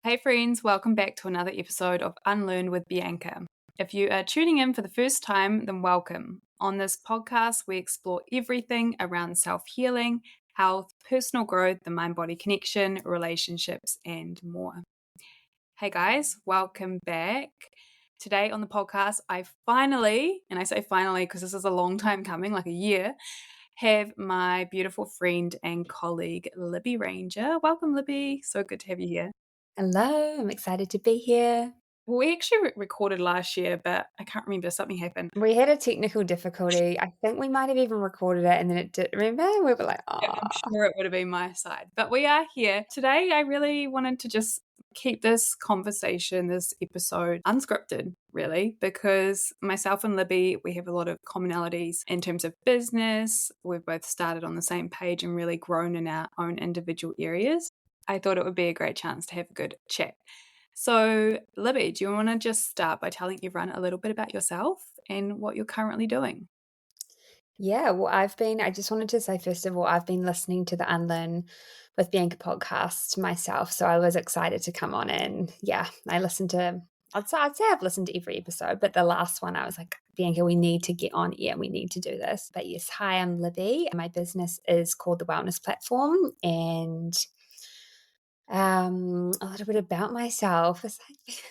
Hey friends, welcome back to another episode of Unlearn with Bianca. If you are tuning in for the first time, then welcome. On this podcast, we explore everything around self-healing, health, personal growth, the mind-body connection, relationships, and more. Hey guys, welcome back. Today on the podcast, I finally, and I say finally because this is a long time coming, like a year, have my beautiful friend and colleague, Libby Rainger. Welcome, Libby. So good to have you here. Hello, I'm excited to be here. Well, we actually recorded last year, but I can't remember. Something happened. We had a technical difficulty. I think we might have even recorded it and then it did. Remember? We were like, Yeah, I'm oh, sure it would have been my side. But we are here. Today, I really wanted to just keep this conversation, this episode, unscripted, really, because myself and Libby, we have a lot of commonalities in terms of business. We've both started on the same page and really grown in our own individual areas. I thought it would be a great chance to have a good chat. So, Libby, do you want to just start by telling everyone a little bit about yourself and what you're currently doing? yeah. Well, I just wanted to say, first of all, I've been listening to the Unlearn with Bianca podcast myself. So I was excited to come on and I listened to, I'd say I've listened to every episode, but the last one I was like, Bianca, we need to get on air. We need to do this. But yes, hi, I'm Libby. My business is called The Wellness Platform, and a little bit about myself. It's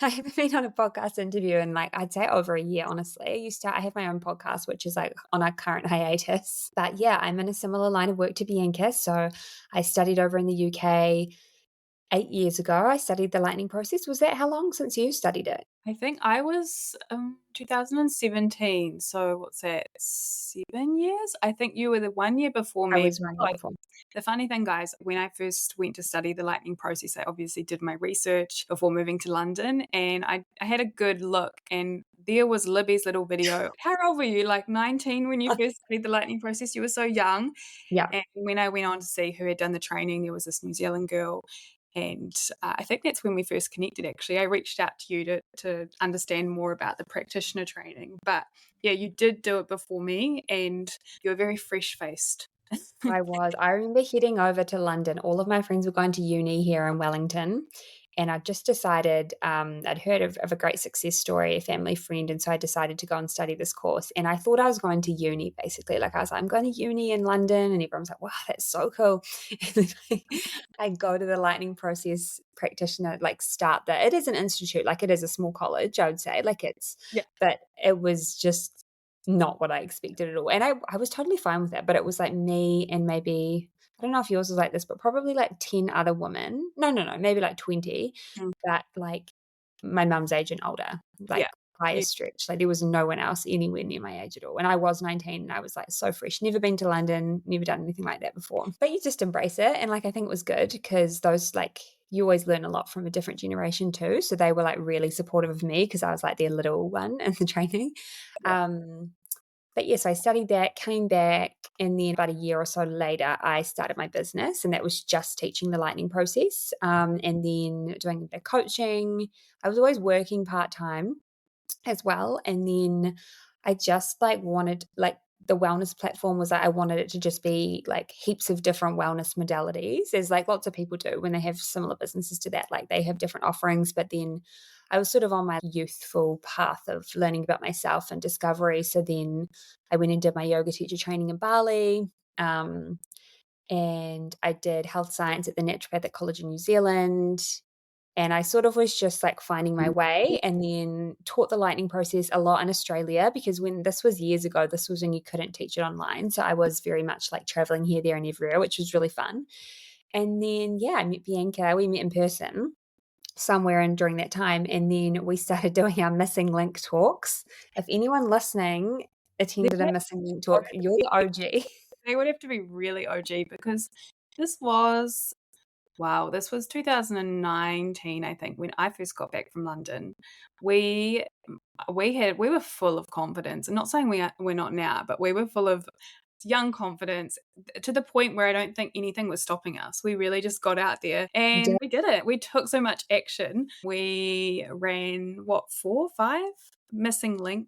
like I haven't been on a podcast interview in I'd say over a year, honestly. I have my own podcast, which is like on a current hiatus. But yeah, I'm in a similar line of work to Bianca. So I studied over in the UK 8 years ago. I studied the lightning process. Was that how long since you studied it? I think I was 2017, so what's that, 7 years? I think you were the 1 year before I me. was running Like, before. the funny thing, guys, when I first went to study the lightning process, I obviously did my research before moving to London, and I had a good look, and there was Libby's little video. How old were you? Like 19 when you first studied the lightning process? You were so young. Yeah. And when I went on to see who had done the training, there was this New Zealand girl. And I think that's when we first connected, actually. I reached out to you to understand more about the practitioner training. But yeah, you did do it before me, and you were very fresh-faced. I was. I remember heading over to London. All of my friends were going to uni here in Wellington. And I just decided, I'd heard of a great success story, a family friend. And so I decided to go and study this course. And I thought I was going to uni, basically. Like I was like, I'm going to uni in London. And everyone's like, wow, that's so cool. And then I go to the lightning process practitioner, start that. It is an institute, like it is a small college, I would say. Yeah. But it was just not what I expected at all. And I was totally fine with that, but it was like me and maybe, I don't know if yours was like this, but probably like 10 other women. No, maybe like 20, Mm. that like my mum's age and older, Yeah. by a Yeah. stretch. Like there was no one else anywhere near my age at all. And I was 19 and I was like so fresh, never been to London, never done anything like that before. But you just embrace it. And I think it was good because those you always learn a lot from a different generation too. So they were like really supportive of me because I was like their little one in the training. Yeah. But yes, I studied that, came back, and then about a year or so later, I started my business, and that was just teaching the lightning process, and then doing a bit of coaching. I was always working part time as well, and then I just wanted the wellness platform was I wanted it to just be like heaps of different wellness modalities, as lots of people do when they have similar businesses to that. Like they have different offerings, but then I was sort of on my youthful path of learning about myself and discovery. So then I went and did my yoga teacher training in Bali. And I did health science at the Naturopathic College in New Zealand. And I sort of was just finding my way, and then taught the lightning process a lot in Australia because when this was years ago, this was when you couldn't teach it online. So I was very much traveling here, there, and everywhere, which was really fun. And then, I met Bianca. We met in person somewhere in during that time. And then we started doing our missing link talks. If anyone listening attended a missing link talk, you're the OG. They would have to be really OG because this was, wow, this was 2019, I think, when I first got back from London. We were full of confidence. I'm not saying we're not now, but we were full of young confidence to the point where I don't think anything was stopping us. We really just got out there and we did it. We took so much action. We ran 4, 5 missing link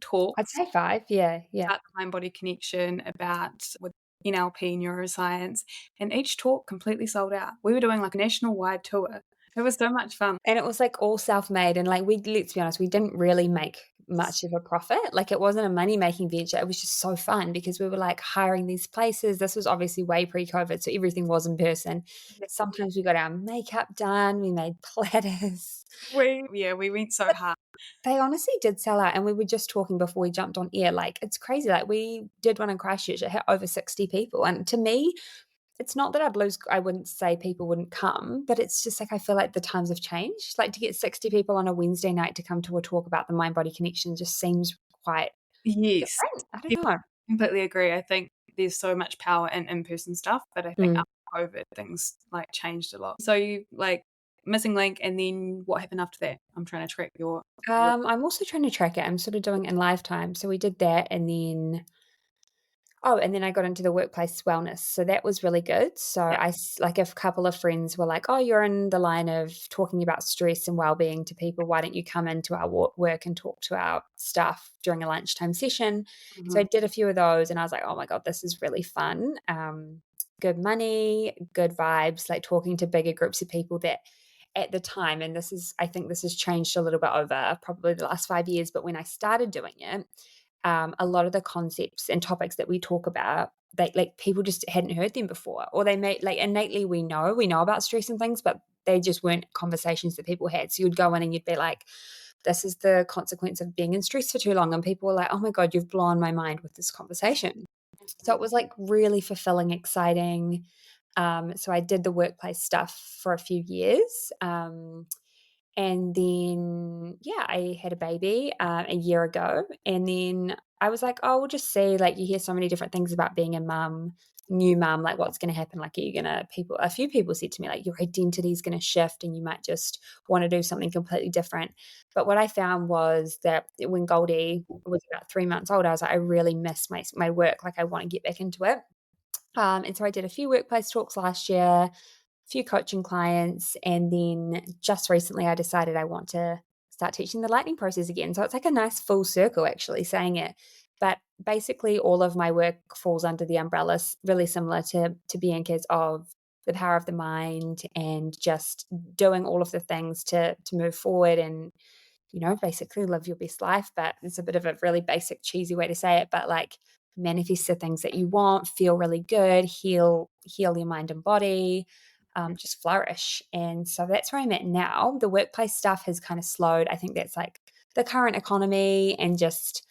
talks I'd say 5. Yeah. about the mind-body connection, about with NLP, neuroscience, and each talk completely sold out. We were doing a national-wide tour. It was so much fun. And it was like all self-made, and like let's be honest, we didn't really make much of a profit. Like it wasn't a money-making venture. It was just so fun because we were like hiring these places. This was obviously way pre-COVID, so everything was in person. Yeah. Sometimes we got our makeup done, we made platters. We went so But hard. they honestly did sell out, and we were just talking before we jumped on air, like it's crazy. Like we did one in Christchurch, it had over 60 people, and to me, it's not that I wouldn't say people wouldn't come, but it's just like I feel like the times have changed. Like to get 60 people on a Wednesday night to come to a talk about the mind body connection just seems quite Yes, different. I don't yeah, know. completely agree. I think there's so much power in in-person stuff, but I think Mm. after COVID, things like changed a lot. So you like missing link, and then what happened after that? I'm trying to track your I'm also trying to track it. I'm sort of doing it in lifetime. So we did that, and then and then I got into the workplace wellness. So that was really good. So yeah. like a couple of friends were like, "Oh, you're in the line of talking about stress and well-being to people. Why don't you come into our work and talk to our staff during a lunchtime session?" So I Mhm. did a few of those, and I was like, "Oh my God, this is really fun. Good money, good vibes, like talking to bigger groups of people that at the time, and I think this has changed a little bit over probably the last 5 years, but when I started doing it, a lot of the concepts and topics that we talk about, they like people just hadn't heard them before, or they may like innately we know about stress and things, but they just weren't conversations that people had. So you'd go in and you'd be like, "This is the consequence of being in stress for too long," and people were like, "Oh my God, you've blown my mind with this conversation." So it was like really fulfilling, exciting. So I did the workplace stuff for a few years. And then, yeah, I had a baby a year ago. And then I was like, oh, we'll just see. Like, you hear so many different things about being a mum, new mum, like what's going to happen. Like, are you going to, a few people said to me, like, your identity is going to shift and you might just want to do something completely different. But what I found was that when Goldie was about 3 months old, I was like, I really miss my work. Like, I want to get back into it. And so I did a few workplace talks last year, few coaching clients, and then just recently I decided I want to start teaching the lightning process again. So it's like a nice full circle actually saying it. But basically all of my work falls under the umbrella really similar to Bianca's of the power of the mind and just doing all of the things to move forward and basically live your best life. But it's a bit of a really basic, cheesy way to say it, but like manifest the things that you want, feel really good, heal your mind and body, just flourish. And so that's where I'm at now. The workplace stuff has kind of slowed. I think that's like the current economy and just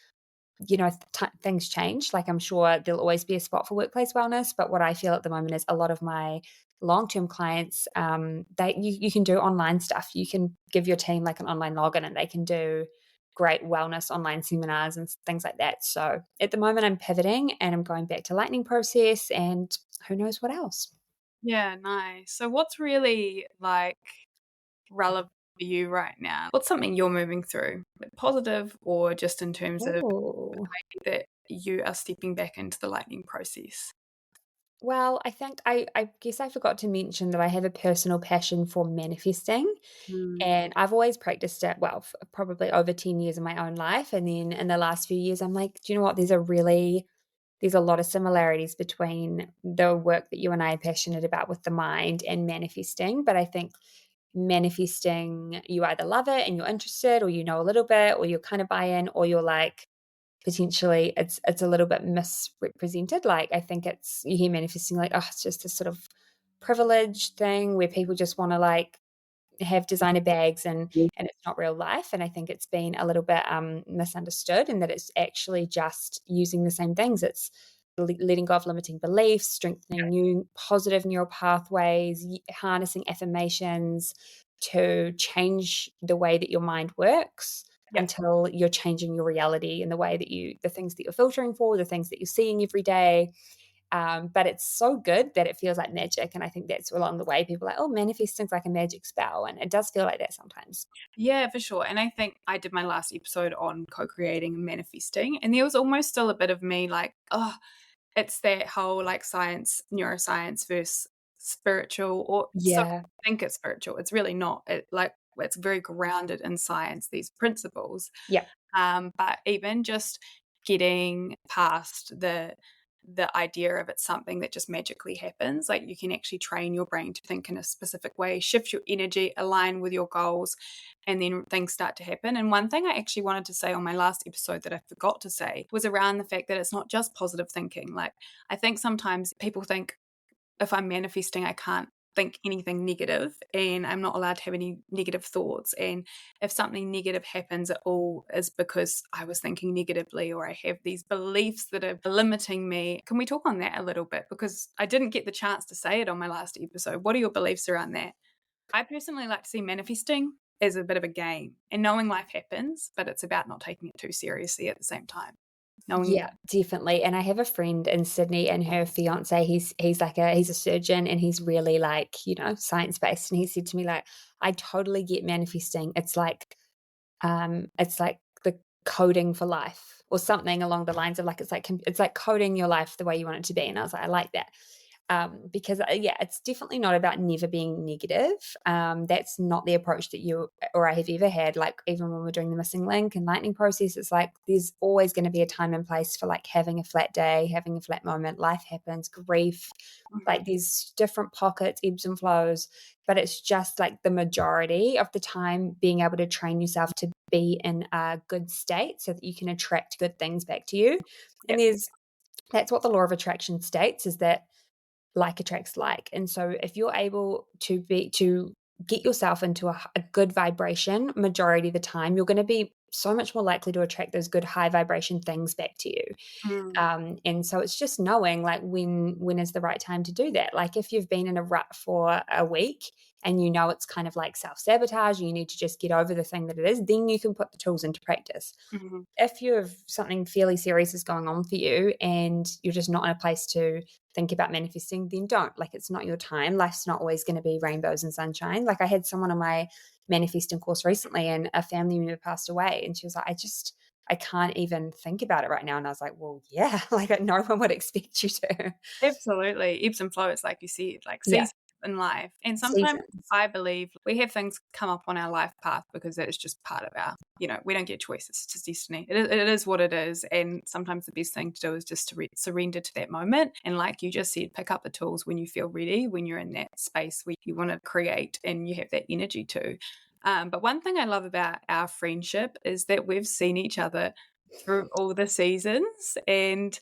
things change. Like I'm sure there'll always be a spot for workplace wellness, but what I feel at the moment is a lot of my long-term clients, you can do online stuff. You can give your team like an online login and they can do great wellness online seminars and things like that. So at the moment I'm pivoting and I'm going back to lightning process and who knows what else. Yeah, nice. So what's really like relevant for you right now? What's something you're moving through, like positive or just in terms of Oh. that you are stepping back into the lightning process? Well, I think I guess I forgot to mention that I have a personal passion for manifesting. Mm. And I've always practiced it, well, probably over 10 years of my own life. And then in the last few years, I'm like, do you know what? There's a lot of similarities between the work that you and I are passionate about with the mind and manifesting. But I think manifesting, you either love it and you're interested, or you know a little bit, or you're kind of buy in, or you're like, potentially it's a little bit misrepresented. Like I think it's you hear manifesting like, oh, it's just a sort of privilege thing where people just want to like have designer bags and it's not real life. And I think it's been a little bit misunderstood, and that it's actually just using the same things. It's letting go of limiting beliefs, strengthening new positive neural pathways, harnessing affirmations to change the way that your mind works Yeah. until you're changing your reality and the way that the things that you're filtering for, the things that you're seeing every day. But it's so good that it feels like magic. And I think that's along the way people are like, oh, manifesting's like a magic spell. And it does feel like that sometimes. Yeah, for sure. And I think I did my last episode on co-creating and manifesting, and there was almost still a bit of me like, oh, it's that whole like science, neuroscience versus spiritual, or so Yeah. I think it's spiritual. It's really not. It's very grounded in science, these principles. Yeah. But even just getting past the idea of it's something that just magically happens. Like you can actually train your brain to think in a specific way, shift your energy, align with your goals, and then things start to happen. And one thing I actually wanted to say on my last episode that I forgot to say was around the fact that it's not just positive thinking. Like I think sometimes people think if I'm manifesting, I can't think anything negative and I'm not allowed to have any negative thoughts. And if something negative happens at all is because I was thinking negatively or I have these beliefs that are limiting me. Can we talk on that a little bit? Because I didn't get the chance to say it on my last episode. What are your beliefs around that? I personally like to see manifesting as a bit of a game and knowing life happens, but it's about not taking it too seriously at the same time. Knowing Yeah, definitely. And I have a friend in Sydney and her fiance, he's like he's a surgeon and he's really like, science based. And he said to me, like, I totally get manifesting. It's like the coding for life or something along the lines of like it's like coding your life the way you want it to be. And I was like, I like that. Because yeah, it's definitely not about never being negative. That's not the approach that you or I have ever had. Like even when we're doing the missing link and lightning process, it's like there's always going to be a time and place for like having a flat day, having a flat moment. Life happens, grief, like these different pockets, ebbs and flows. But it's just like the majority of the time being able to train yourself to be in a good state so that you can attract good things back to you. And Yep. that's what the law of attraction states, is that like attracts like. And so if you're able to get yourself into a good vibration majority of the time, you're going to be so much more likely to attract those good high vibration things back to you. Mm. And so it's just knowing like when is the right time to do that. Like if you've been in a rut for a week and it's kind of like self-sabotage and you need to just get over the thing that it is, then you can put the tools into practice. Mm-hmm. If you have something fairly serious is going on for you and you're just not in a place to think about manifesting, then don't. Like it's not your time. Life's not always going to be rainbows and sunshine. Like I had someone on my manifesting course recently and a family member passed away and she was like, I can't even think about it right now. And I was like, well, yeah, like no one would expect you to. Absolutely. Ebbs and flows, like you said, like Yeah, seasons in life. And sometimes seasons. I believe we have things come up on our life path because that is just part of our, we don't get choices. It's just destiny. It is what it is. And sometimes the best thing to do is just to surrender to that moment. And like you just said, pick up the tools when you feel ready, when you're in that space where you want to create and you have that energy to. But one thing I love about our friendship is that we've seen each other through all the seasons. And,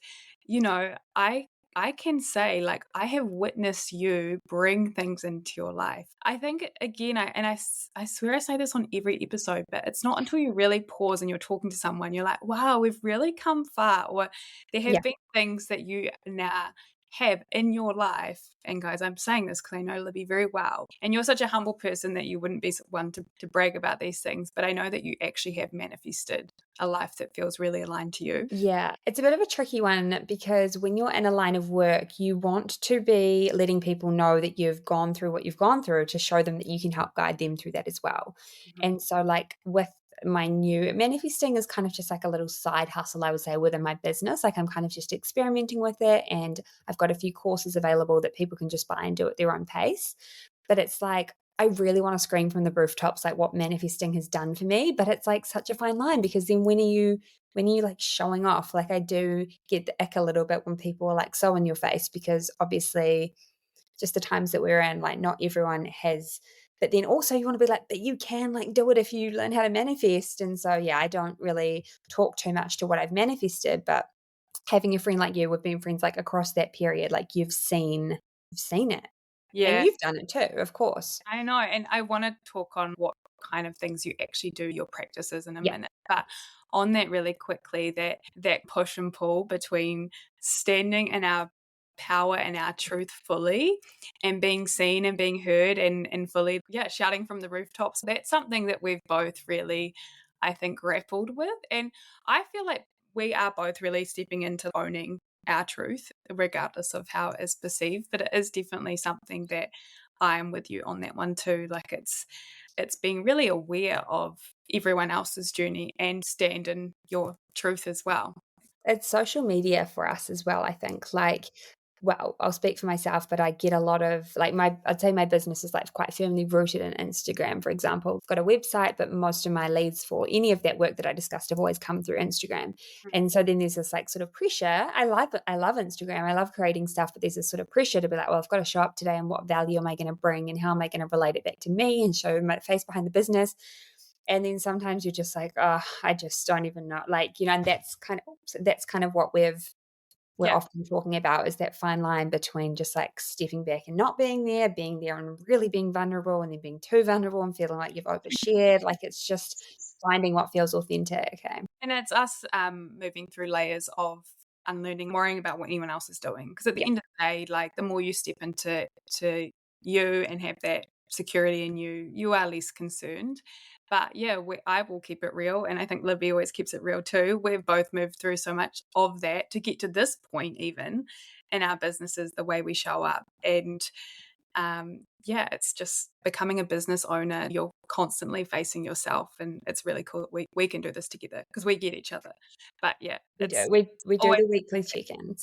I can say, like, I have witnessed you bring things into your life. I think, again, I swear I say this on every episode, but it's not until you really pause and you're talking to someone, you're like, wow, we've really come far. Or there have Yeah. been things that you now have in your life. And guys, I'm saying this because I know Libby very well. And you're such a humble person that you wouldn't be one to brag about these things. But I know that you actually have manifested a life that feels really aligned to you. Yeah, it's a bit of a tricky one because when you're in a line of work, you want to be letting people know that you've gone through what you've gone through to show them that you can help guide them through that as well. Mhm. And so, like, with my new manifesting is kind of just like a little side hustle, I would say, within my business. Like, I'm kind of just experimenting with it. And I've got a few courses available that people can just buy and do at their own pace. But it's like, I really want to scream from the rooftops like what manifesting has done for me, but it's like such a fine line because then when are you like showing off? Like I do get the ick a little bit when people are like so in your face because obviously just the times that we're in, like not everyone has, but then also you want to be like, but you can like do it if you learn how to manifest. And so yeah, I don't really talk too much to what I've manifested, but having a friend like you, we've been friends like across that period, like you've seen it. And Yeah. you've done it too, of course. I know, and I want to talk on what kind of things you actually do, your practices in a Yeah. minute. But on that really quickly, that push and pull between standing in our power and our truth fully and being seen and being heard and fully, yeah, shouting from the rooftops. That's something that we've both really, I think, grappled with. And I feel like we are both really stepping into owning our truth, regardless of how it is perceived. But it is definitely something that I'm with you on that one too. Like it's being really aware of everyone else's journey and stand in your truth as well. It's social media for us as well, I think. Like well, I'll speak for myself, but I get a lot of like I'd say my business is like quite firmly rooted in Instagram, for example. I've got a website, but most of my leads for any of that work that I discussed have always come through Instagram. And so then there's this like sort of pressure. I love it. I love Instagram. I love creating stuff, but there's this sort of pressure to be like, well, I've got to show up today and what value am I going to bring and how am I going to relate it back to me and show my face behind the business. And then sometimes you're just like, oh, I just don't even know. Like, and that's kind of what we're Yeah. often talking about, is that fine line between just like stepping back and not being there and really being vulnerable, and then being too vulnerable and feeling like you've overshared. Like it's just finding what feels authentic. Okay. And it's us moving through layers of unlearning, worrying about what anyone else is doing. Because at the Yeah. end of the day, like the more you step into you and have that security in you, you are less concerned. But yeah, I will keep it real. And I think Libby always keeps it real too. We've both moved through so much of that to get to this point, even in our businesses, the way we show up. And yeah, it's just becoming a business owner. You're constantly facing yourself, and it's really cool that we can do this together because we get each other. But yeah, We do. it's We do always the weekly check-ins.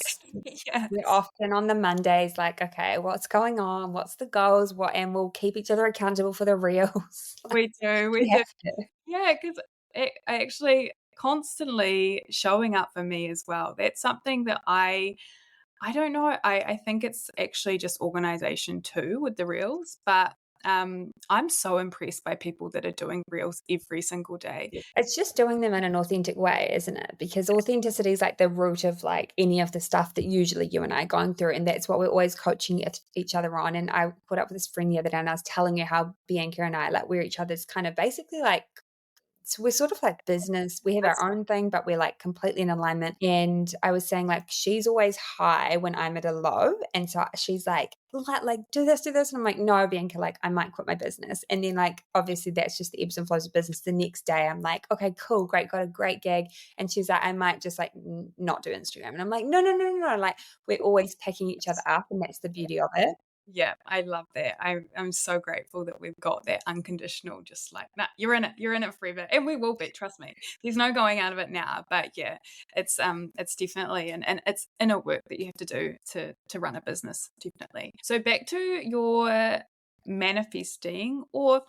yeah, We're often on the Mondays like, okay, what's going on? What's the goals? And we'll keep each other accountable for the reels. we do, we We do. have to. Yeah, because it actually constantly showing up for me as well. That's something that I don't know. I think it's actually just organization too with the reels, but I'm so impressed by people that are doing reels every single day. It's just doing them in an authentic way, isn't it? Because authenticity is like the root of like any of the stuff that usually you and I are going through. And that's what we're always coaching each other on. And I caught up with this friend the other day and I was telling her how Bianca and I, like, we're each other's kind of basically like, so we're sort of like business. We have That's our own thing, but we're like completely in alignment. And I was saying like she's always high when I'm at a low. And so she's like do this, do this. And I'm like, no, Bianca, like I might quit my business. And then like obviously that's just the ebbs and flows of business. The next day I'm like, okay, cool, great, got a great gig. And she's like, I might just like not do Instagram. And I'm like, no, no, no, no, no. Like we're always picking each other up, and that's the beauty of it. yeah, I love that. I'm so grateful that we've got that unconditional, just like, nah, you're in it forever. And we will be, trust me. There's no going out of it now. But yeah, it's definitely and it's inner work that you have to do to run a business, definitely. So back to your manifesting or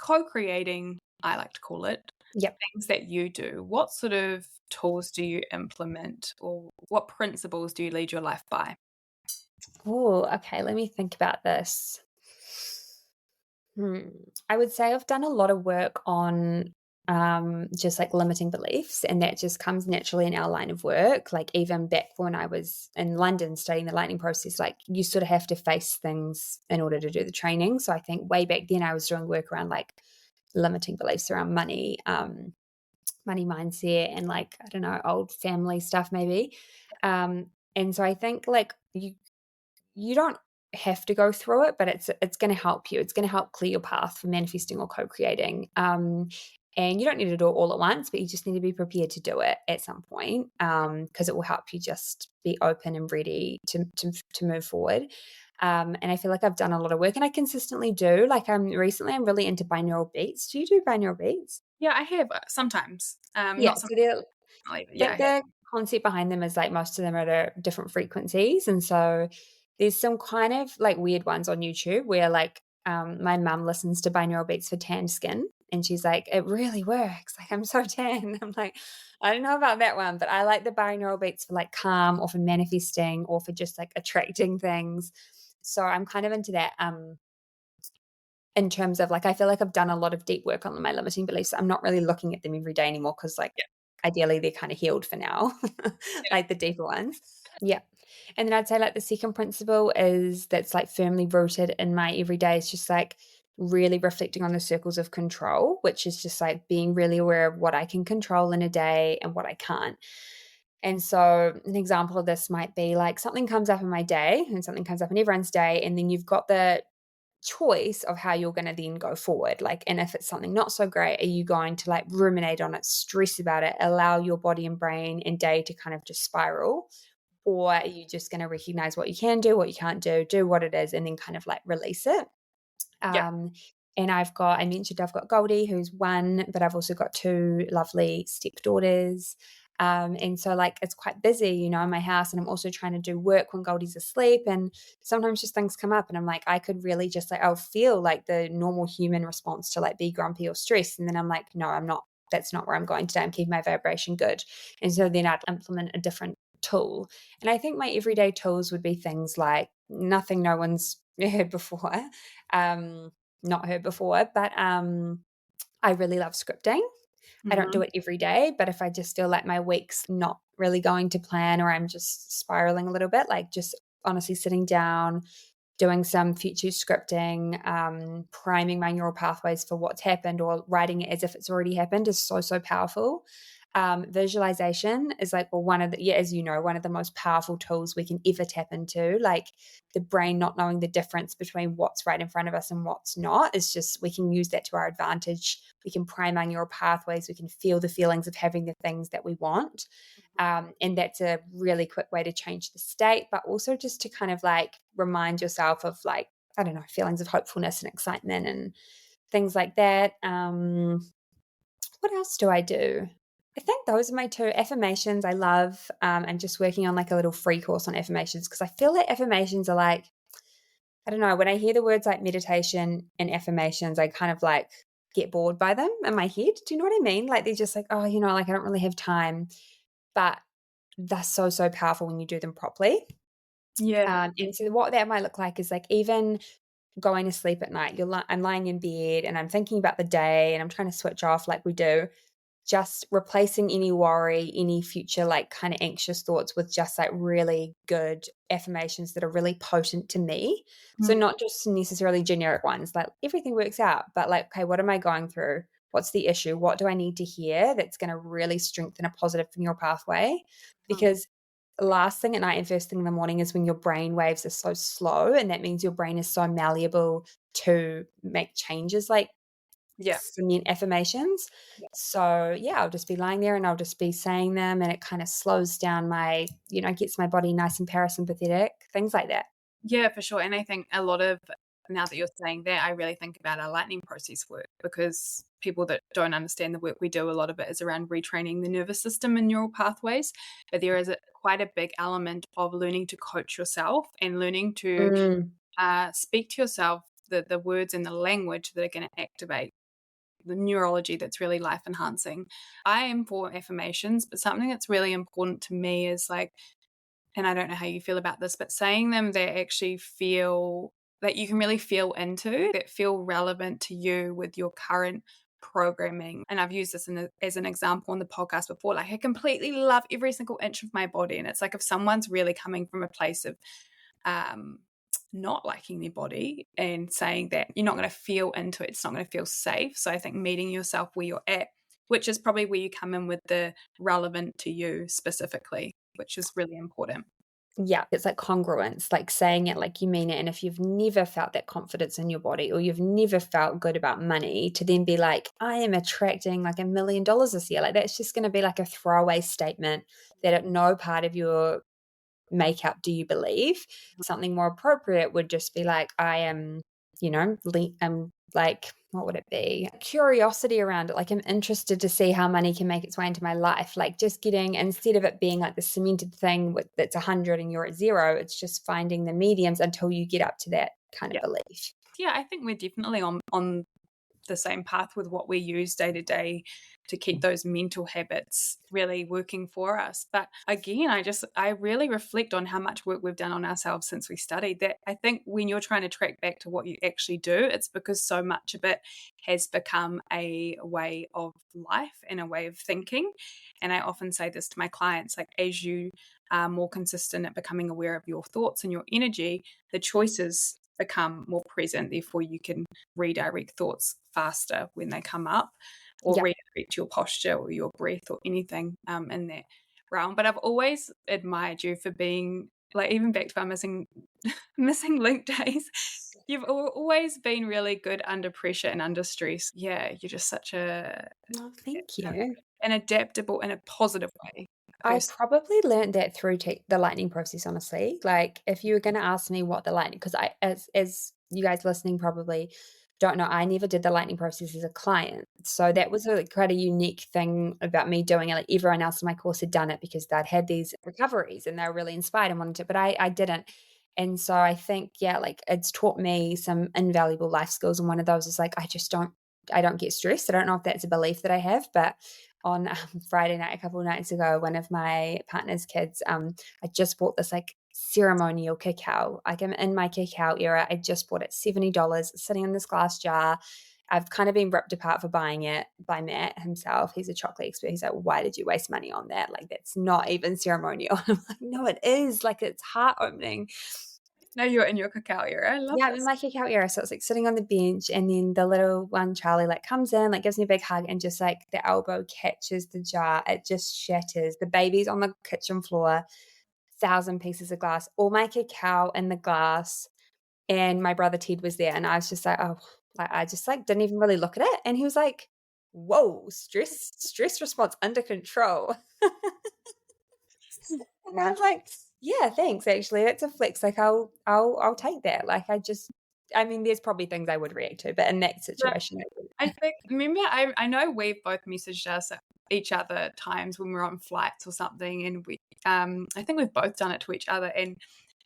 co-creating, I like to call it, Yep. things that you do. What sort of tools do you implement, or what principles do you lead your life by? Oh, okay. Let me think about this. I would say I've done a lot of work on just like limiting beliefs, and that just comes naturally in our line of work. Like even back when I was in London studying the lightning process, like you sort of have to face things in order to do the training. So I think way back then I was doing work around like limiting beliefs around money, money mindset, and like I don't know, old family stuff maybe. And so I think like you don't have to go through it, but it's going to help you. It's going to help clear your path for manifesting or co-creating. And you don't need to do it all at once, but you just need to be prepared to do it at some point, because it will help you just be open and ready to move forward. And I feel like I've done a lot of work, and I consistently do. Like recently, I'm really into binaural beats. Do you do binaural beats? Yeah, I have sometimes. Yeah, Not so they're sometimes, but yeah, I like have. the concept behind them is like most of them are at different frequencies. And so there's some kind of like weird ones on YouTube where like my mum listens to binaural beats for tanned skin, and she's like, it really works. Like I'm so tan. I'm like, I don't know about that one, but I like the binaural beats for like calm or for manifesting or for just like attracting things. So I'm kind of into that. In terms of like, I feel like I've done a lot of deep work on my limiting beliefs. I'm not really looking at them every day anymore because, like, Yeah, ideally they're kind of healed for now, yeah, like the deeper ones. Yeah. And then I'd say, like, the second principle is that's like firmly rooted in my everyday. It's just like really reflecting on the circles of control, which is just like being really aware of what I can control in a day and what I can't. And so, an example of this might be like something comes up in my day and something comes up in everyone's day, and then you've got the choice of how you're going to then go forward. Like, and if it's something not so great, are you going to like ruminate on it, stress about it, allow your body and brain and day to kind of just spiral? Or are you just going to recognize what you can do, what you can't do what it is, and then kind of like release it? yeah, Um, and I mentioned I've got Goldie, who's one, but I've also got two lovely stepdaughters. And so like it's quite busy, you know, in my house, and I'm also trying to do work when Goldie's asleep. And sometimes just things come up and I'm like, I could really just like, I'll feel like the normal human response to like be grumpy or stressed. And then I'm like, no, I'm not, that's not where I'm going today. I'm keeping my vibration good. And so then I'd implement a different tool. And I think my everyday tools would be things like nothing no one's heard before, um, not heard before, but I really love scripting. I don't do Mhm. it every day, but if I just feel like my week's not really going to plan or I'm just spiraling a little bit, like just honestly sitting down, doing some future scripting, priming my neural pathways for what's happened or writing it as if it's already happened is so, so powerful. Visualization is like, well, one of the, yeah, as you know, one of the most powerful tools we can ever tap into. Like the brain not knowing the difference between what's right in front of us and what's not is just, we can use that to our advantage. We can prime our neural pathways. We can feel the feelings of having the things that we want. And that's a really quick way to change the state, but also just to kind of like remind yourself of like, I don't know, feelings of hopefulness and excitement and things like that. What else do I do? I think those are my two affirmations I love. I'm just working on like a little free course on affirmations because I feel like affirmations are like, I don't know, when I hear the words like meditation and affirmations, I kind of like get bored by them in my head. Do you know what I mean? Like they're just like, oh, you know, like I don't really have time. But they're so, so powerful when you do them properly. Yeah. And so what that might look like is like even going to sleep at night, I'm lying in bed and I'm thinking about the day and I'm trying to switch off like we do, just replacing any worry, any future like kind of anxious thoughts with just like really good affirmations that are really potent to me. So Mhm. not just necessarily generic ones, like everything works out, but like, okay, what am I going through? What's the issue? What do I need to hear that's going to really strengthen a positive neural pathway? Because last thing at night and first thing in the morning is when your brain waves are so slow, and that means your brain is so malleable to make changes like Yeah. cement affirmations. So yeah, I'll just be lying there and I'll just be saying them, and it kind of slows down my, you know, gets my body nice and parasympathetic, things like that. Yeah, for sure. And I think a lot of now that you're saying that, I really think about our lightning process work because people that don't understand the work we do, a lot of it is around retraining the nervous system and neural pathways. But there is quite a big element of learning to coach yourself and learning to Mm, speak to yourself the words and the language that are going to activate the neurology that's really life enhancing. I am for affirmations, but something that's really important to me is like, and I don't know how you feel about this, but saying them that actually feel that you can really feel into, that feel relevant to you with your current programming. And I've used this as an example on the podcast before. Like, I completely love every single inch of my body. And it's like if someone's really coming from a place of um, not liking their body and saying that you're not going to feel into it, it's not going to feel safe. So I think meeting yourself where you're at, which is probably where you come in with the relevant to you specifically, which is really important. yeah, it's like congruence, like saying it like you mean it. And if you've never felt that confidence in your body or you've never felt good about money, to then be like, I am attracting like $1 million this year, like that's just going to be like a throwaway statement that at no part of your makeup do you believe. Something more appropriate would just be like, I am, you know, like, what would it be? Curiosity around it. Like, I'm interested to see how money can make its way into my life. Like, just getting, instead of it being like the cemented thing that's 100 and you're at 0, it's just finding the mediums until you get up to that kind of Yeah. belief. Yeah, I think we're definitely on the same path with what we use day to day to keep those mental habits really working for us. But again, I really reflect on how much work we've done on ourselves since we studied that. I think when you're trying to track back to what you actually do, it's because so much of it has become a way of life and a way of thinking. And I often say this to my clients, like as you are more consistent at becoming aware of your thoughts and your energy, the choices become more present. Therefore, you can redirect thoughts faster when they come up, or Yeah. redirect your posture or your breath or anything in that realm. But I've always admired you for being like, even back to our missing link days. You've always been really good under pressure and under stress. Yeah, you're just such Oh, thank you. an adaptable in a positive way I person. probably learned that through the lightning process, honestly. Like, if you were going to ask me what the lightning, because as you guys listening probably don't know, I never did the lightning process as a client. So that was quite a unique thing about me doing it. Like everyone else in my course had done it because they'd had these recoveries and they were really inspired and wanted to, but I didn't. And so I think, yeah, like it's taught me some invaluable life skills. And one of those is like, I don't get stressed. I don't know if that's a belief that I have, but on Friday night, a couple of nights ago, one of my partner's kids, I just bought this like ceremonial cacao. Like I'm in my cacao era. I just bought it $70, sitting in this glass jar. I've kind of been ripped apart for buying it by Matt himself. He's a chocolate expert. He's like, why did you waste money on that? Like, that's not even ceremonial. I'm like, no, it is. Like, it's heart opening. Now you're in your cacao era. I love Yeah, I'm this. in my cacao era. So it's like sitting on the bench, and then the little one, Charlie, like comes in, like gives me a big hug, and just like the elbow catches the jar. It just shatters. The baby's on the kitchen floor, 1,000 pieces of glass, all my cacao in the glass. And my brother Ted was there, and I was just like, oh, like I just like didn't even really look at it. And he was like, whoa, stress response under control. And I was like, yeah, thanks. Actually, that's a flex. Like, I'll take that. Like, I mean, there's probably things I would react to, but in that situation, I think, remember, I know we've both messaged us each other at times when we're on flights or something, and we, I think we've both done it to each other. And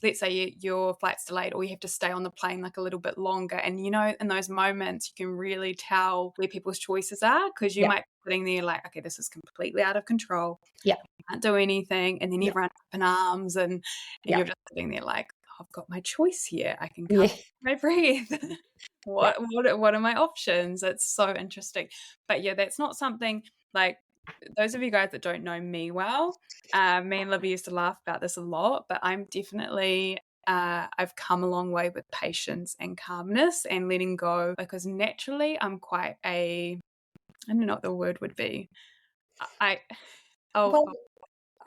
let's say your flight's delayed, or you have to stay on the plane like a little bit longer, and in those moments, you can really tell where people's choices are, because you yeah, might be sitting there like, okay, this is completely out of control. yeah, Can't do anything, and then yeah, everyone's up in arms, and yeah, you're just sitting there like, oh, I've got my choice here. I can come yeah, my breathe. yeah. What are my options? It's so interesting. But yeah, that's not something like, those of you guys that don't know me well, me and Libby used to laugh about this a lot, but I'm definitely I've come a long way with patience and calmness and letting go, because naturally I'm quite I don't know what the word would be. I oh, Well,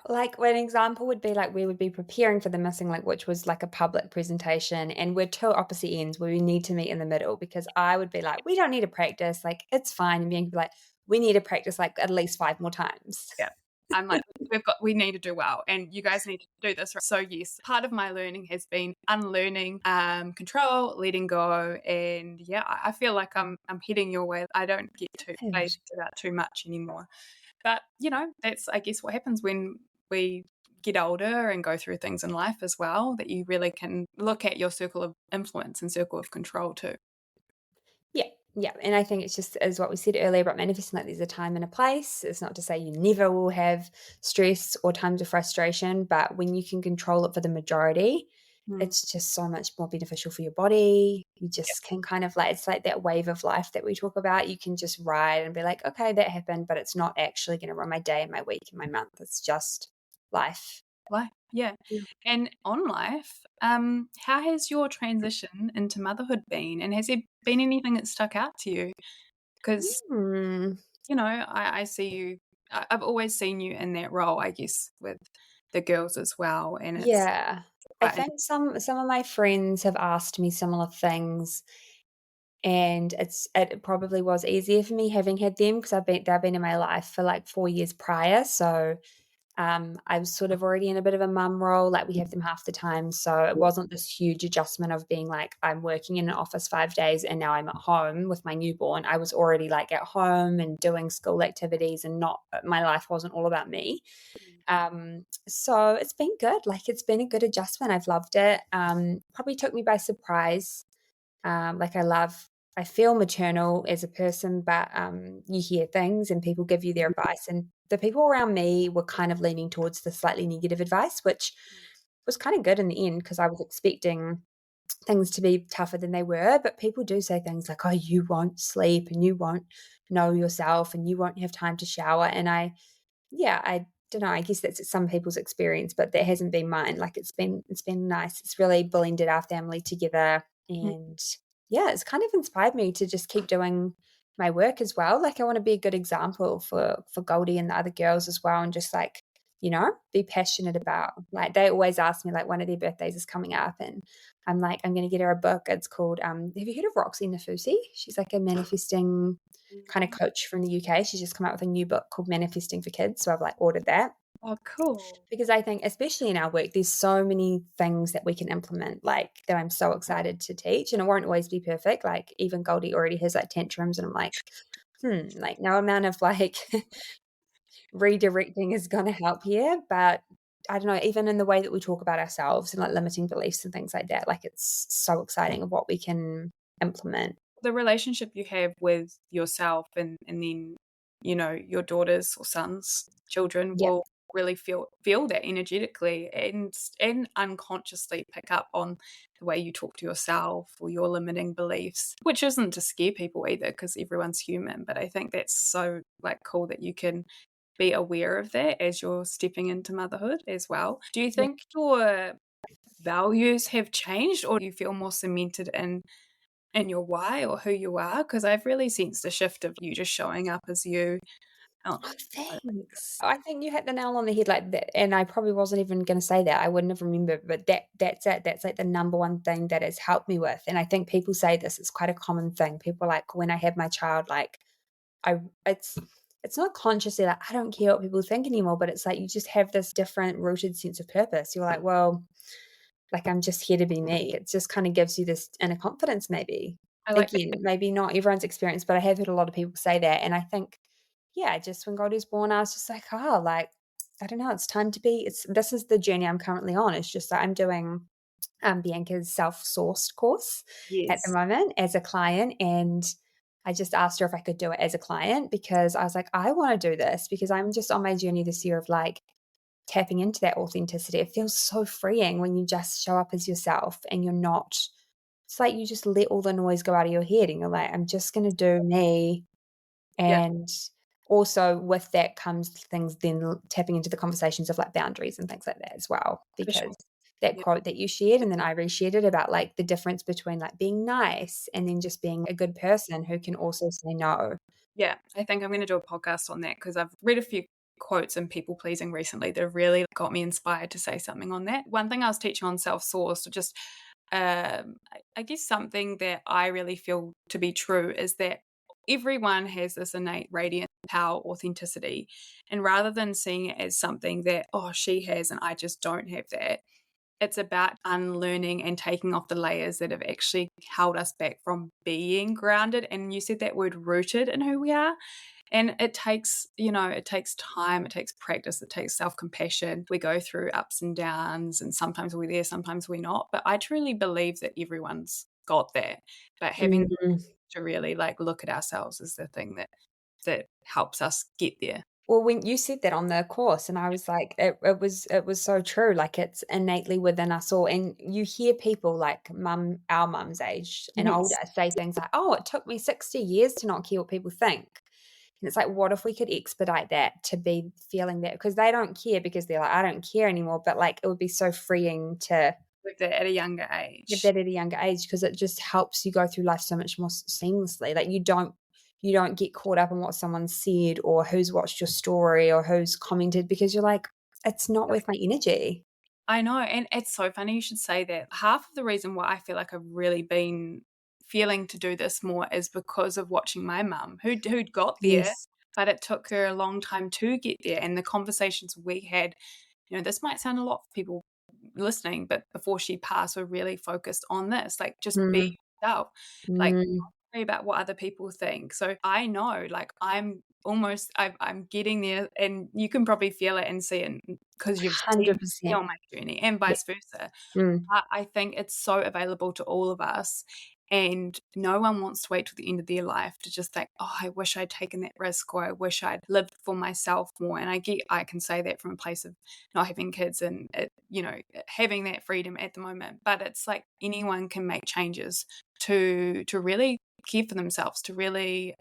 like an example would be like we would be preparing for the missing link, which was like a public presentation, and we're two opposite ends where we need to meet in the middle, because I would be like, we don't need to practice, like it's fine, and Bianca would be like, we need to practice like at least 5 more times. yeah. I'm like, we need to do well, and you guys need to do this. So yes, part of my learning has been unlearning control, letting go, and yeah, I feel like I'm heading your way. I don't get too phased about too much anymore. But that's, I guess, what happens when we get older and go through things in life as well, that you really can look at your circle of influence and circle of control too. Yeah, yeah, and I think it's just as what we said earlier about manifesting, like there's a time and a place. It's not to say you never will have stress or times of frustration, but when you can control it for the majority, Mm. it's just so much more beneficial for your body. You just can kind of like, it's like that wave of life that we talk about. You can just ride and be like, okay, that happened, but it's not actually going to run my day and my week and my month. It's just life. Life, yeah. Yeah. And on life, how has your transition into motherhood been? And has there been anything that stuck out to you? Because, Hmm. I see you, I've always seen you in that role, I guess, with the girls as well. And it's Yeah. I quite, think some of my friends have asked me similar things, and it probably was easier for me having had them, because they've been in my life for like 4 years prior. So I was sort of already in a bit of a mum role, like we have them half the time. So it wasn't this huge adjustment of being like, I'm working in an office 5 days and now I'm at home with my newborn. I was already like at home and doing school activities, and not, my life wasn't all about me. So it's been good. Like it's been a good adjustment. I've loved it. Probably took me by surprise. Like I feel maternal as a person, but you hear things and people give you their advice, and the people around me were kind of leaning towards the slightly negative advice, which was kind of good in the end, because I was expecting things to be tougher than they were. But people do say things like, oh, you won't sleep and you won't know yourself and you won't have time to shower. And I don't know, I guess that's some people's experience, but that hasn't been mine. Like it's been nice. It's really blended our family together, mm, and yeah, it's kind of inspired me to just keep doing my work as well. Like I want to be a good example for Goldie and the other girls as well, and just like, be passionate about, like they always ask me, like one of their birthdays is coming up, and I'm like, I'm gonna get her a book. It's called have you heard of Roxy Nafusi? She's like a manifesting kind of coach from the UK. She's just come out with a new book called Manifesting for Kids. So I've like ordered that. Oh, cool. Because I think, especially in our work, there's so many things that we can implement, like that I'm so excited to teach. And it won't always be perfect. Like even Goldie already has like tantrums, and I'm like, like no amount of like redirecting is going to help here. But I don't know, even in the way that we talk about ourselves and like limiting beliefs and things like that, like it's so exciting of what we can implement. The relationship you have with yourself and then, your daughters or sons, children Yep. will really feel that energetically and unconsciously pick up on the way you talk to yourself or your limiting beliefs, which isn't to scare people either because everyone's human. But I think that's so like cool that you can be aware of that as you're stepping into motherhood as well. Do you Yeah. think your values have changed or do you feel more cemented in your why or who you are? Because I've really sensed a shift of you just showing up as you. Oh, Oh, thanks. I think you hit the nail on the head like that, and I probably wasn't even gonna say that. I wouldn't have remembered, but that's it. That's like the number one thing that has helped me with. And I think people say this, it's quite a common thing. People are like, when I had my child, like I it's not consciously like I don't care what people think anymore, but it's like you just have this different rooted sense of purpose. You're like, well, like I'm just here to be me. It just kind of gives you this inner confidence, maybe. I like that. Again, maybe not everyone's experience, but I have heard a lot of people say that. And I think yeah, just when God was born, I was just like, oh, like, I don't know, it's time to be. This is the journey I'm currently on. It's just that I'm doing Bianca's self-sourced course at the Yes. moment as a client. And I just asked her if I could do it as a client because I was like, I want to do this because I'm just on my journey this year of like tapping into that authenticity. It feels so freeing when you just show up as yourself and you're not, it's like you just let all the noise go out of your head and you're like, I'm just going to do me Yeah, and also with that comes things then tapping into the conversations of like boundaries and things like that as well. for sure. Because that Yeah. quote that you shared and then I reshared it about like the difference between like being nice and then just being a good person who can also say no. Yeah. I think I'm going to do a podcast on that because I've read a few quotes and people pleasing recently that have really got me inspired to say something on that. One thing I was teaching on self sourced, just I guess something that I really feel to be true is that everyone has this innate radiant power, authenticity. And rather than seeing it as something that, oh, she has and I just don't have that, it's about unlearning and taking off the layers that have actually held us back from being grounded. And you said that word rooted in who we are. And it takes, it takes time, it takes practice, it takes self compassion. We go through ups and downs, and sometimes we're there, sometimes we're not. But I truly believe that everyone's got that. But having Mm. to really like look at ourselves is the thing that helps us get there. Well, when you said that on the course, and I was like, it was so true. Like it's innately within us all. And you hear people like our mum's age and older Yes. say things like, "Oh, it took me 60 years to not care what people think." And it's like, what if we could expedite that to be feeling that? Because they don't care because they're like, I don't care anymore. But like, it would be so freeing to With that at a younger have age. that at a younger age because it just helps you go through life so much more seamlessly. Like you don't get caught up in what someone said or who's watched your story or who's commented because you're like, it's not worth my energy. I know, and it's so funny you should say that. Half of the reason why I feel like I've really been feeling to do this more is because of watching my mum, who'd got there, Yes. but it took her a long time to get there. And the conversations we had, this might sound a lot for people listening, but before she passed, we're really focused on this, like just be Mm, yourself, like mm, worry about what other people think. So I know, like I'm getting there, and you can probably feel it and see it because you've seen me 100%. on my journey, and Yeah. vice versa. Mm, I think it's so available to all of us. And no one wants to wait till the end of their life to just think, oh, I wish I'd taken that risk or I wish I'd lived for myself more. And I can say that from a place of not having kids and, having that freedom at the moment. But it's like anyone can make changes to really care for themselves, to really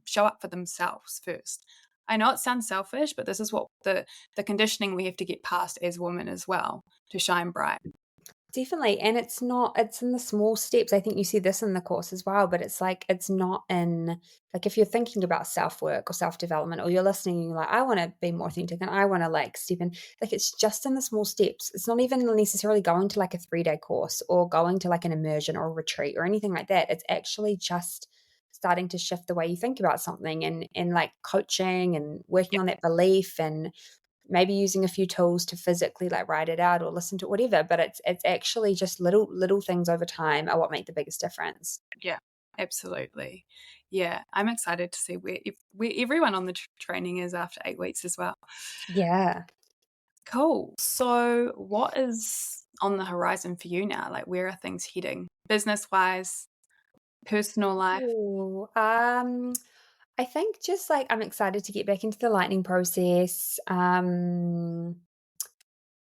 show up for themselves first. I know it sounds selfish, but this is what the conditioning we have to get past as women as well to shine bright. definitely. And it's in the small steps. I think you see this in the course as well, but it's like, it's not in, like, if you're thinking about self work or self development, or you're listening and you're like, I want to be more authentic and I want to like step in, like, it's just in the small steps. It's not even necessarily going to like a 3-day course or going to like an immersion or a retreat or anything like that. It's actually just starting to shift the way you think about something and like coaching and working on that belief and maybe using a few tools to physically like write it out or listen to whatever, but it's actually just little things over time are what make the biggest difference. Yeah, absolutely. Yeah, I'm excited to see where everyone on the training is after 8 weeks as well. Yeah. Cool. So what is on the horizon for you now? Like, where are things heading? Business-wise, personal life? Ooh, I think just like I'm excited to get back into the lightning process.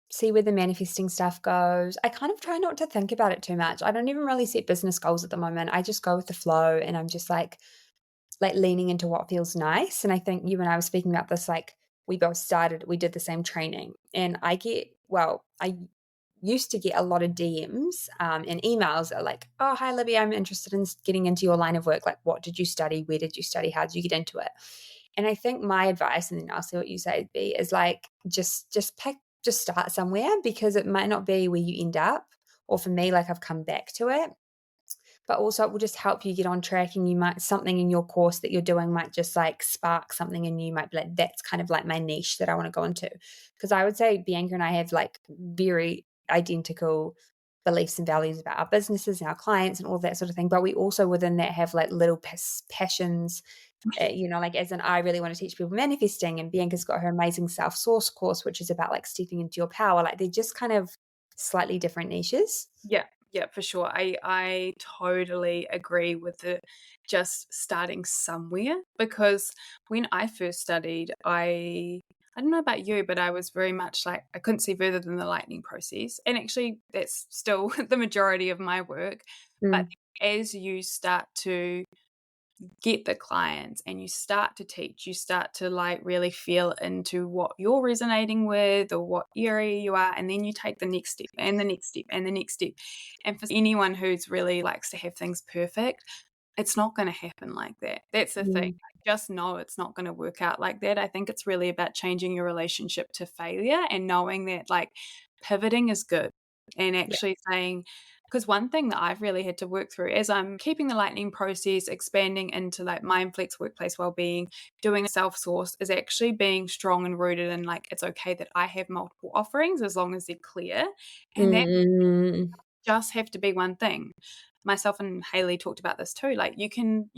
See where the manifesting stuff goes. I kind of try not to think about it too much. I don't even really set business goals at the moment. I just go with the flow and I'm just like leaning into what feels nice. And I think you and I were speaking about this, like we did the same training. And I used to get a lot of DMs and emails that are like, oh, hi, Libby, I'm interested in getting into your line of work. Like, what did you study? Where did you study? How did you get into it? And I think my advice, and then I'll see what you say, B, is like just start somewhere because it might not be where you end up. Or for me, like I've come back to it, but also it will just help you get on track, and you might something in your course that you're doing might just like spark something and you might be like, that's kind of like my niche that I want to go into. Because I would say Bianca and I have like very identical beliefs and values about our businesses and our clients and all that sort of thing, but we also within that have like little passions. Like as in, I really want to teach people manifesting, and Bianca's got her amazing self-source course, which is about like stepping into your power. Like they're just kind of slightly different niches. Yeah, yeah, for sure. I totally agree with the just starting somewhere, because when I first studied, I don't know about you, but I was very much like I couldn't see further than the lightning process. And actually that's still the majority of my work. But Mm, as you start to get the clients and you start to teach, you start to like really feel into what you're resonating with or what area you are, and then you take the next step and the next step and the next step. And for anyone who's really likes to have things perfect, it's not going to happen like that. That's the thing. mm, Just know it's not going to work out like that. I think it's really about changing your relationship to failure and knowing that like pivoting is good, and yeah. actually saying, because one thing that I've really had to work through as I'm keeping the lightning process, expanding into like mind flex, workplace well-being, doing self source, is actually being strong and rooted in like it's okay that I have multiple offerings as long as they're clear. And that Mm, just have to be one thing. Myself and Haley talked about this too. Like you can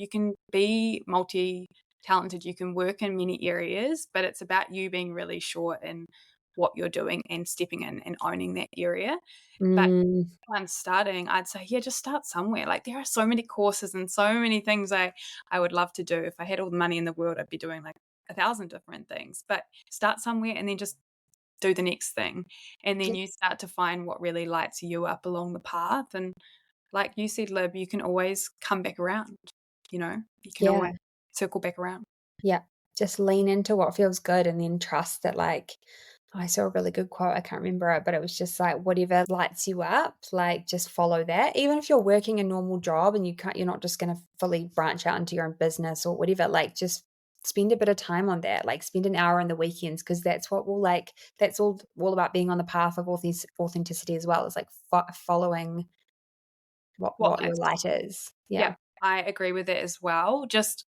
be multi talented, you can work in many areas, but it's about you being really sure in what you're doing and stepping in and owning that area. But mm, when starting, I'd say, yeah, just start somewhere. Like there are so many courses and so many things I would love to do. If I had all the money in the world, I'd be doing like 1,000 different things. But start somewhere and then just do the next thing. And then yeah, you start to find what really lights you up along the path. And like you said, Lib, you can always come back around, you can always yeah, circle back around. yeah. Just lean into what feels good and then trust that like I saw a really good quote, I can't remember it, but it was just like whatever lights you up, like just follow that. Even if you're working a normal job and you're not just gonna fully branch out into your own business or whatever, like just spend a bit of time on that. Like spend an hour on the weekends because that's what will like that's all about being on the path of authenticity as well. It's like following What what your lights light is. Yeah, Yeah. I agree with it as well. Just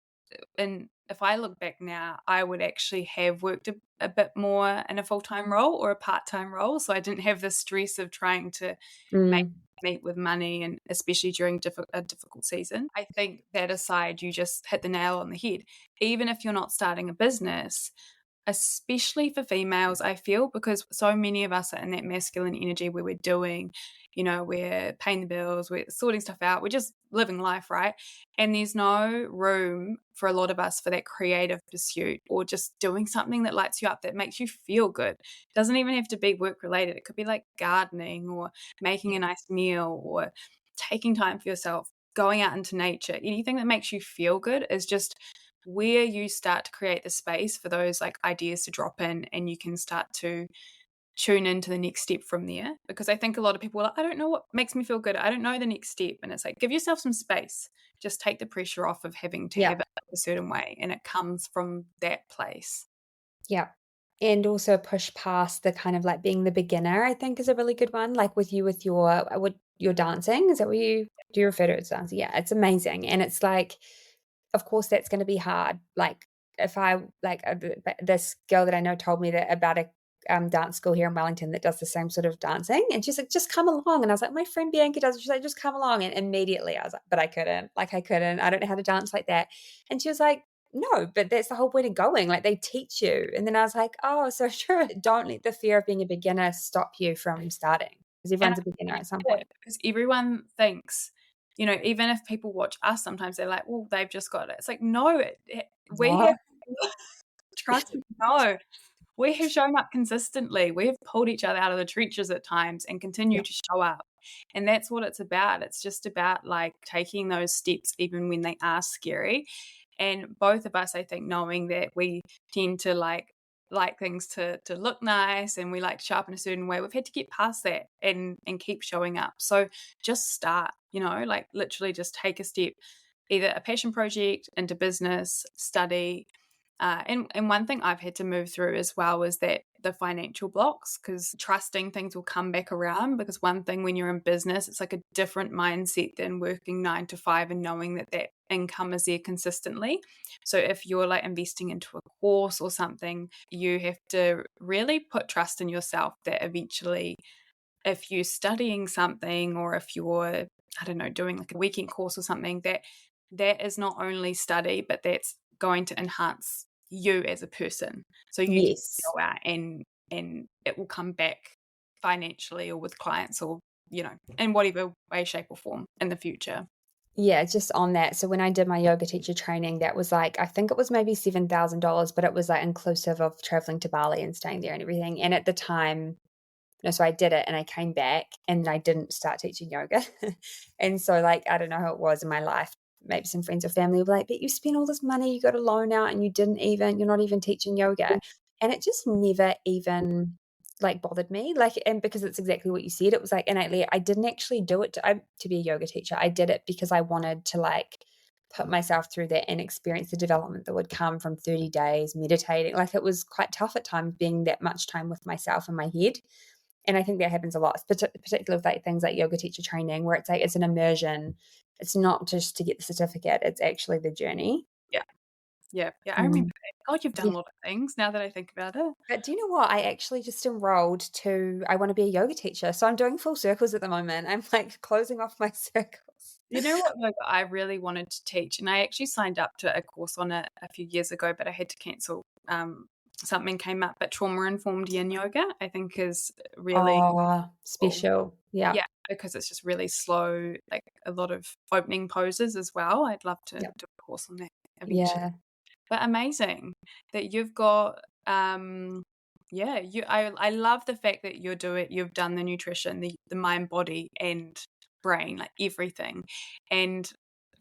and if I look back now, I would actually have worked a bit more in a full-time role or a part-time role, so I didn't have the stress of trying to make Mm, meet with money, and especially during a difficult season. I think that aside, you just hit the nail on the head. Even if you're not starting a business, especially for females, I feel, because so many of us are in that masculine energy where we're doing, we're paying the bills, we're sorting stuff out, we're just living life, right? And there's no room for a lot of us for that creative pursuit or just doing something that lights you up, that makes you feel good. It doesn't even have to be work related. It could be like gardening or making a nice meal or taking time for yourself, going out into nature. Anything that makes you feel good is just where you start to create the space for those like ideas to drop in, and you can start to tune into the next step from there. Because I think a lot of people are like, I don't know what makes me feel good, I don't know the next step. And it's like, give yourself some space, just take the pressure off of having to yeah. have it a certain way, and it comes from that place. Yeah. And also push past the kind of like being the beginner, I think is a really good one. Like with you with your dancing. Is that what you do you refer to it as dancing? Yeah, it's amazing. And it's like, of course that's gonna be hard. Like if I like this girl that I know told me that about a dance school here in Wellington that does the same sort of dancing. And she's like, just come along. And I was like, my friend Bianca does it. She's like, just come along. And immediately I was like, but I couldn't. Like, I couldn't. I don't know how to dance like that. And she was like, no, but that's the whole point of going. Like, they teach you. And then I was like, oh, so sure. Don't let the fear of being a beginner stop you from starting, because And I everyone's a beginner at some get it, point. because everyone thinks, even if people watch us, sometimes they're like, well, they've just got it. It's like, no, we No. have, trust me, no. We have shown up consistently. We have pulled each other out of the trenches at times and continue Yeah. to show up. And that's what it's about. It's just about like taking those steps even when they are scary. And both of us, I think, knowing that we tend to like things to look nice and we like to sharpen a certain way, we've had to get past that and keep showing up. So just start, like literally just take a step, either a passion project into business, study. And one thing I've had to move through as well is that the financial blocks, because trusting things will come back around. Because one thing when you're in business, it's like a different mindset than working 9 to 5 and knowing that that income is there consistently. So if you're like investing into a course or something, you have to really put trust in yourself that eventually, if you're studying something or if you're, I don't know, doing like a weekend course or something, that is not only study, but that's going to enhance you as a person. So you can Yes. go out and it will come back financially or with clients or, in whatever way, shape or form in the future. Yeah, just on that. So when I did my yoga teacher training, that was like, I think it was maybe $7,000, but it was like inclusive of traveling to Bali and staying there and everything. And at the time, so I did it and I came back and I didn't start teaching yoga. And so, like, I don't know how it was in my life. Maybe some friends or family were like, but you spent all this money, you got a loan out and you're not even teaching yoga. And it just never even like bothered me. Like, and because it's exactly what you said, it was like innately, I didn't actually do it to be a yoga teacher. I did it because I wanted to like put myself through that and experience the development that would come from 30 days meditating. Like, it was quite tough at times being that much time with myself in my head. And I think that happens a lot, particularly with like things like yoga teacher training, where it's like it's an immersion. It's not just to get the certificate; it's actually the journey. Yeah. Yeah. Yeah. I remember Mm. that. God, you've done Yeah. a lot of things now that I think about it. But do you know what? I actually just enrolled to. I want to be a yoga teacher, so I'm doing full circles at the moment. I'm like closing off my circles. You know what yoga I really wanted to teach, and I actually signed up to a course on it a few years ago, but I had to cancel. Something came up, but trauma-informed yin yoga, I think, is really Oh, cool. special. Yeah. Yeah, because it's just really slow, like a lot of opening poses as well. I'd love to Yep. do a course on that eventually. Yeah. But amazing that you've got, yeah, I love the fact that you've done the nutrition, the mind, body, and brain, like everything. And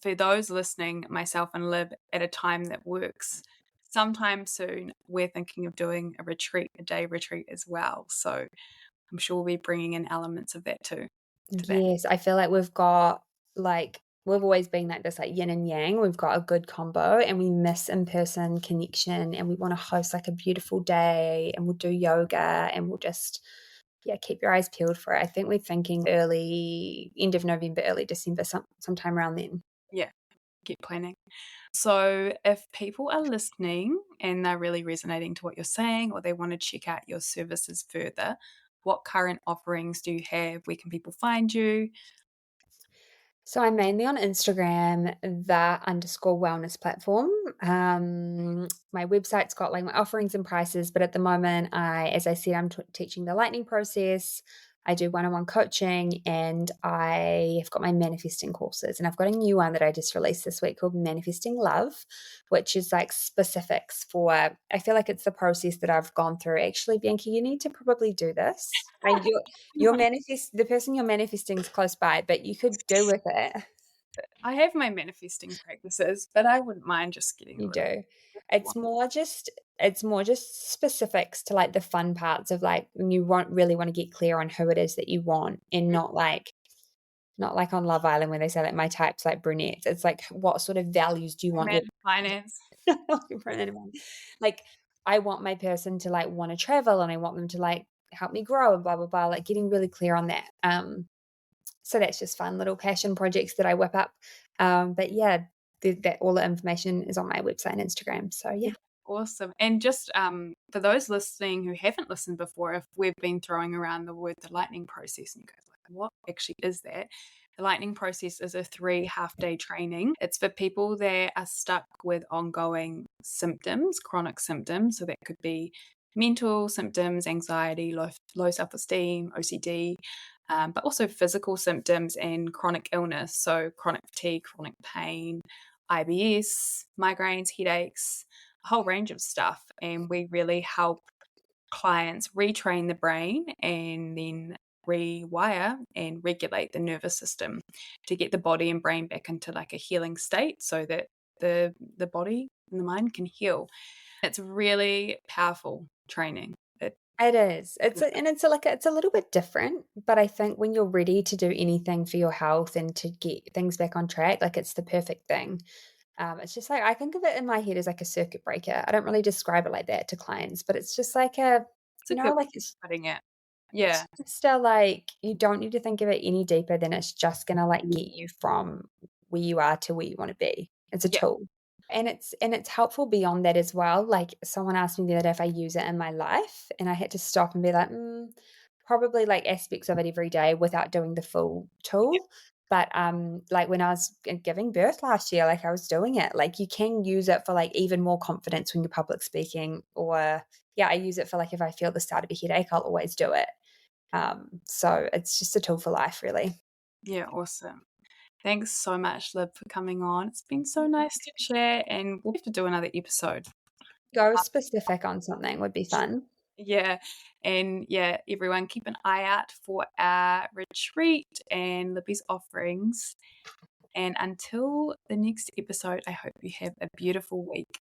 for those listening, myself and Lib, at a time that works, sometime soon, we're thinking of doing a day retreat as well. So I'm sure we'll be bringing in elements of that too, to that. Yes, I feel like we've always been like this, like yin and yang. We've got a good combo and we miss in-person connection and we want to host like a beautiful day and we'll do yoga and we'll just, yeah, keep your eyes peeled for it. I think we're thinking early, end of November, early December, sometime around then. Yeah, get planning. So if people are listening and they're really resonating to what you're saying or they want to check out your services further, what current offerings do you have? Where can people find you? So I'm mainly on Instagram, _wellness platform. My website's got like my offerings and prices, but at the moment, as I said, I'm teaching the lightning process. I do one-on-one coaching, and I have got my manifesting courses. And I've got a new one that I just released this week called Manifesting Love, which is like specifics for. I feel like it's the process that I've gone through. Actually, Bianca, you need to probably do this. The person you're manifesting is close by, but you could do with it. I have my manifesting practices, but I wouldn't mind just getting a You little do. one. It's more just specifics to like the fun parts of like when you really want to get clear on who it is that you want, and not like on Love Island where they say like my type's like brunettes. It's like what sort of values do you want Man, your finance. like I want my person to like want to travel and I want them to like help me grow and blah blah blah, like getting really clear on that. So that's just fun little passion projects that I whip up. But yeah, that all the information is on my website and Instagram. So yeah. Awesome. And just for those listening who haven't listened before, if we've been throwing around the word the lightning process and you guys are like, what actually is that? The lightning process is a 3 half-day training. It's for people that are stuck with ongoing symptoms, chronic symptoms. So that could be mental symptoms, anxiety, low self-esteem, OCD, but also physical symptoms and chronic illness. So chronic fatigue, chronic pain, IBS, migraines, headaches, a whole range of stuff. And we really help clients retrain the brain and then rewire and regulate the nervous system to get the body and brain back into like a healing state so that the body and the mind can heal. It's really powerful training. It is. It's a little bit different, but I think when you're ready to do anything for your health and to get things back on track, like it's the perfect thing. It's just like I think of it in my head as like a circuit breaker. I don't really describe it like that to clients, but it's just like It's a good way like of putting it. it's Yeah. just like you don't need to think of it any deeper than it's just gonna like get you from where you are to where you want to be. It's a Yeah. tool. And it's helpful beyond that as well. Like someone asked me the other day if I use it in my life, and I had to stop and be like, probably like aspects of it every day without doing the full Yeah. tool. But like when I was giving birth last year, like I was doing it. Like you can use it for like even more confidence when you're public speaking, or yeah, I use it for like if I feel the start of a headache, I'll always do it. So it's just a tool for life, really. Yeah, awesome. Thanks so much, Lib, for coming on. It's been so nice to chat, and we'll have to do another episode. Go specific on something would be fun. Yeah. And yeah, everyone keep an eye out for our retreat and Libby's offerings. And until the next episode, I hope you have a beautiful week.